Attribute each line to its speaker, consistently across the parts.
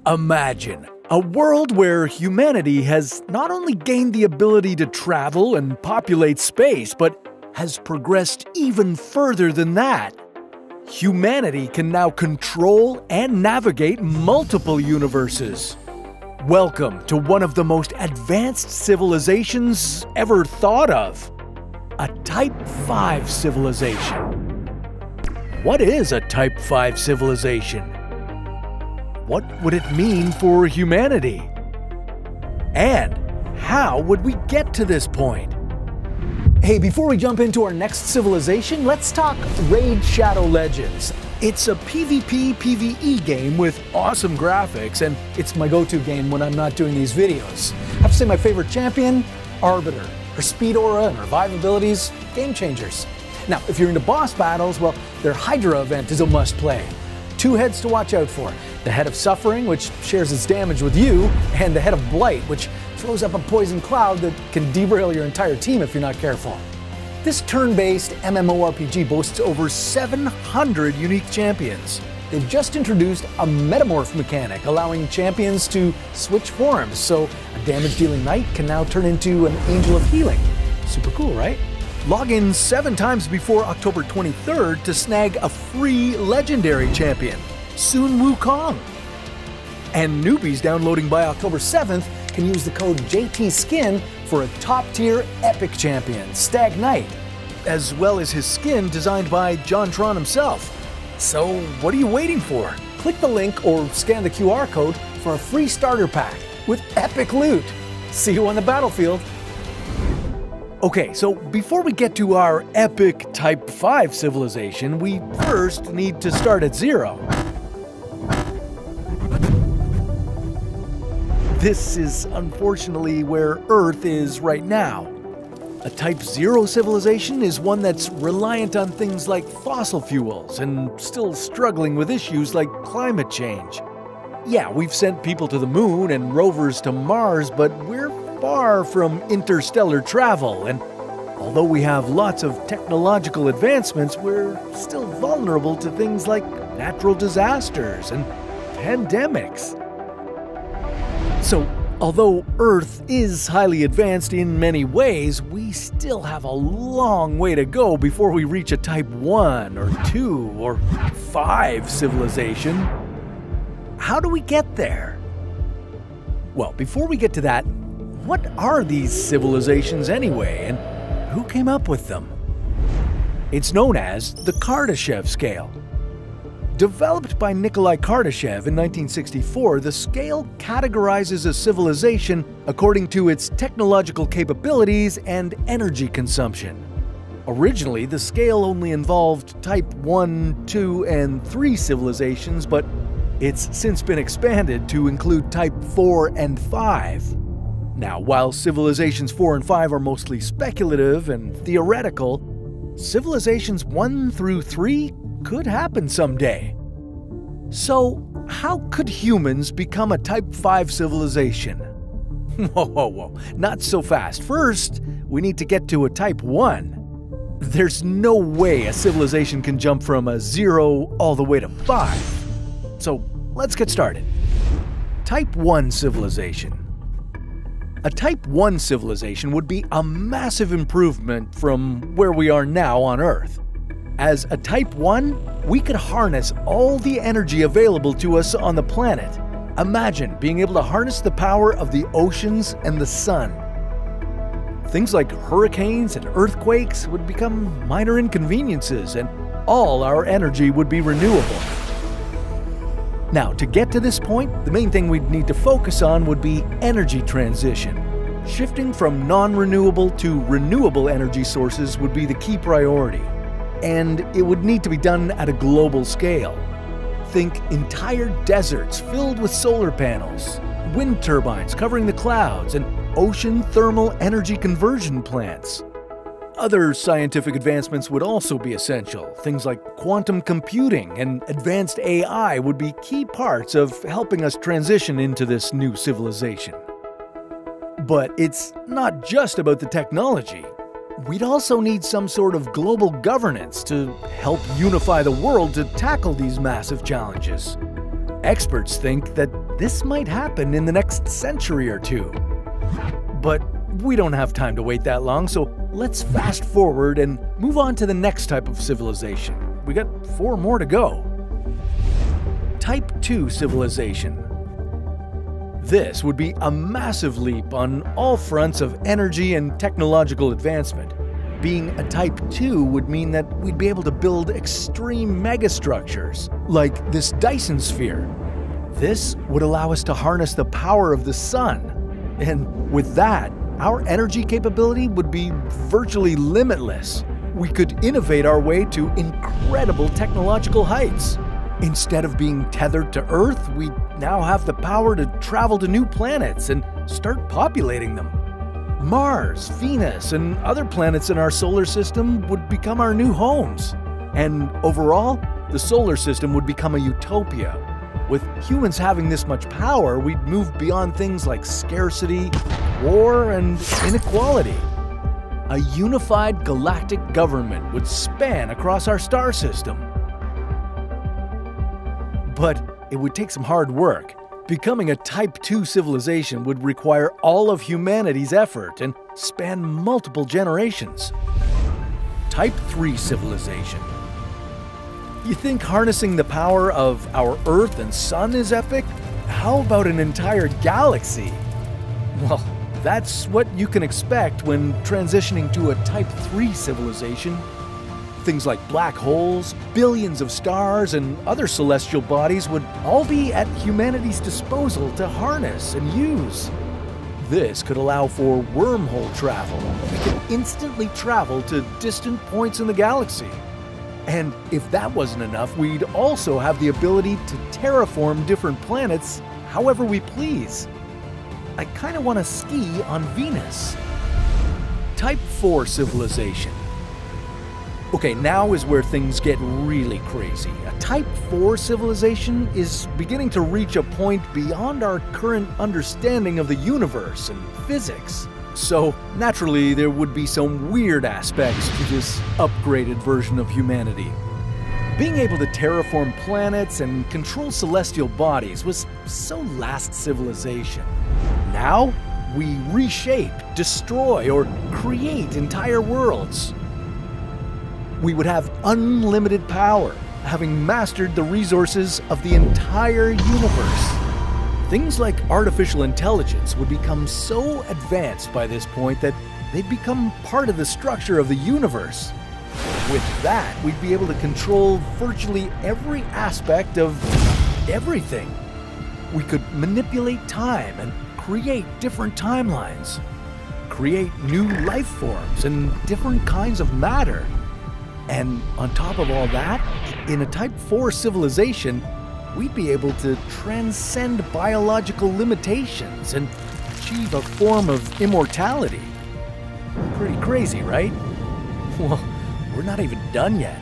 Speaker 1: Imagine a world where humanity has not only gained the ability to travel and populate space, but has progressed even further than that. Humanity can now control and navigate multiple universes. Welcome to one of the most advanced civilizations ever thought of. A Type 5 civilization. What is a Type 5 civilization? What would it mean for humanity? And how would we get to this point? Hey, before we jump into our next civilization, let's talk Raid Shadow Legends. It's a PvP/PvE game with awesome graphics, and it's my go-to game when I'm not doing these videos. I have to say my favorite champion, Arbiter. Her speed aura and revive abilities, game changers. Now, if you're into boss battles, well, their Hydra event is a must-play. 2 heads to watch out for. The Head of Suffering, which shares its damage with you, and the Head of Blight, which throws up a poison cloud that can derail your entire team if you're not careful. This turn-based MMORPG boasts over 700 unique champions. They've just introduced a metamorph mechanic, allowing champions to switch forms, so a damage-dealing knight can now turn into an angel of healing. Super cool, right? Log in 7 times before October 23rd to snag a free legendary champion, Sun Wukong. And newbies downloading by October 7th can use the code JTSKIN for a top-tier epic champion, Stag Knight, as well as his skin designed by JonTron himself. So what are you waiting for? Click the link or scan the QR code for a free starter pack with epic loot. See you on the battlefield. Okay, so before we get to our epic Type 5 civilization, we first need to start at 0. This is unfortunately where Earth is right now. A Type 0 civilization is one that's reliant on things like fossil fuels and still struggling with issues like climate change. Yeah, we've sent people to the moon and rovers to Mars, but we're far from interstellar travel, and although we have lots of technological advancements, we're still vulnerable to things like natural disasters and pandemics. So, although Earth is highly advanced in many ways, we still have a long way to go before we reach a Type 1 or 2 or 5 civilization. How do we get there? Well, before we get to that, what are these civilizations anyway, and who came up with them? It's known as the Kardashev scale. Developed by Nikolai Kardashev in 1964, the scale categorizes a civilization according to its technological capabilities and energy consumption. Originally, the scale only involved Type 1, 2, and 3 civilizations, but it's since been expanded to include Type 4 and 5. Now, while civilizations 4 and 5 are mostly speculative and theoretical, civilizations 1 through 3 could happen someday. So, how could humans become a Type 5 civilization? Whoa, not so fast. First, we need to get to a Type 1. There's no way a civilization can jump from a 0 all the way to 5. So, let's get started. Type 1 civilization. A Type 1 civilization would be a massive improvement from where we are now on Earth. As a Type 1, we could harness all the energy available to us on the planet. Imagine being able to harness the power of the oceans and the sun. Things like hurricanes and earthquakes would become minor inconveniences, and all our energy would be renewable. Now, to get to this point, the main thing we'd need to focus on would be energy transition. Shifting from non-renewable to renewable energy sources would be the key priority. And it would need to be done at a global scale. Think entire deserts filled with solar panels, wind turbines covering the clouds, and ocean thermal energy conversion plants. Other scientific advancements would also be essential. Things like quantum computing and advanced AI would be key parts of helping us transition into this new civilization. But it's not just about the technology. We'd also need some sort of global governance to help unify the world to tackle these massive challenges. Experts think that this might happen in the next century or two. But we don't have time to wait that long, so let's fast forward and move on to the next type of civilization. We got 4 more to go. Type 2 civilization. This would be a massive leap on all fronts of energy and technological advancement. Being a Type 2 would mean that we'd be able to build extreme megastructures, like this Dyson sphere. This would allow us to harness the power of the sun. And with that, our energy capability would be virtually limitless. We could innovate our way to incredible technological heights. Instead of being tethered to Earth, we now have the power to travel to new planets and start populating them. Mars, Venus, and other planets in our solar system would become our new homes. And overall, the solar system would become a utopia. With humans having this much power, we'd move beyond things like scarcity, war, and inequality. A unified galactic government would span across our star system. But it would take some hard work. Becoming a Type 2 civilization would require all of humanity's effort and span multiple generations. Type 3 civilization. You think harnessing the power of our Earth and Sun is epic? How about an entire galaxy? Well, that's what you can expect when transitioning to a Type 3 civilization. Things like black holes, billions of stars, and other celestial bodies would all be at humanity's disposal to harness and use. This could allow for wormhole travel. We could instantly travel to distant points in the galaxy. And if that wasn't enough, we'd also have the ability to terraform different planets however we please. I kind of want to ski on Venus. Type 4 civilization. Okay, now is where things get really crazy. A Type 4 civilization is beginning to reach a point beyond our current understanding of the universe and physics. So, naturally, there would be some weird aspects to this upgraded version of humanity. Being able to terraform planets and control celestial bodies was so last civilization. Now, we reshape, destroy, or create entire worlds. We would have unlimited power, having mastered the resources of the entire universe. Things like artificial intelligence would become so advanced by this point that they'd become part of the structure of the universe. With that, we'd be able to control virtually every aspect of everything. We could manipulate time and create different timelines, create new life forms and different kinds of matter. And on top of all that, in a Type 4 civilization, we'd be able to transcend biological limitations and achieve a form of immortality. Pretty crazy, right? Well, we're not even done yet.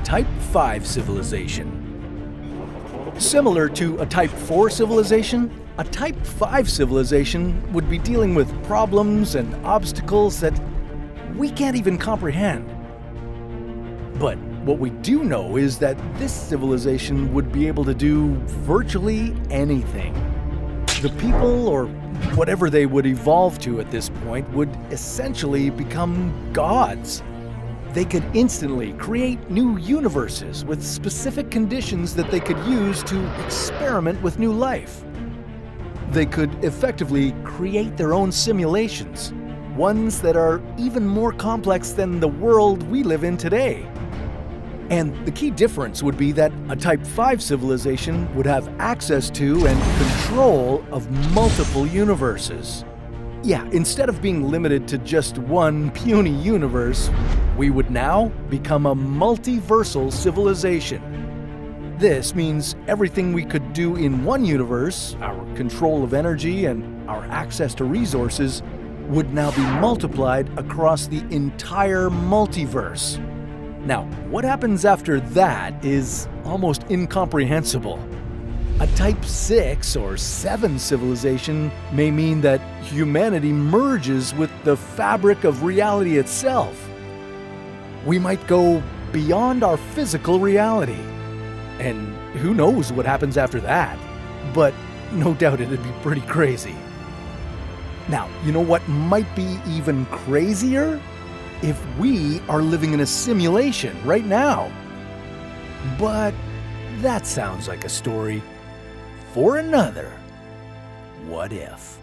Speaker 1: Type 5 civilization. Similar to a Type 4 civilization, a Type 5 civilization would be dealing with problems and obstacles that we can't even comprehend. But what we do know is that this civilization would be able to do virtually anything. The people, or whatever they would evolve to at this point, would essentially become gods. They could instantly create new universes with specific conditions that they could use to experiment with new life. They could effectively create their own simulations, ones that are even more complex than the world we live in today. And the key difference would be that a Type 5 civilization would have access to and control of multiple universes. Yeah, instead of being limited to just one puny universe, we would now become a multiversal civilization. This means everything we could do in one universe, our control of energy and our access to resources, would now be multiplied across the entire multiverse. Now, what happens after that is almost incomprehensible. A Type 6 or 7 civilization may mean that humanity merges with the fabric of reality itself. We might go beyond our physical reality. And who knows what happens after that? But no doubt it'd be pretty crazy. Now, you know what might be even crazier? If we are living in a simulation right now. But that sounds like a story for another What If.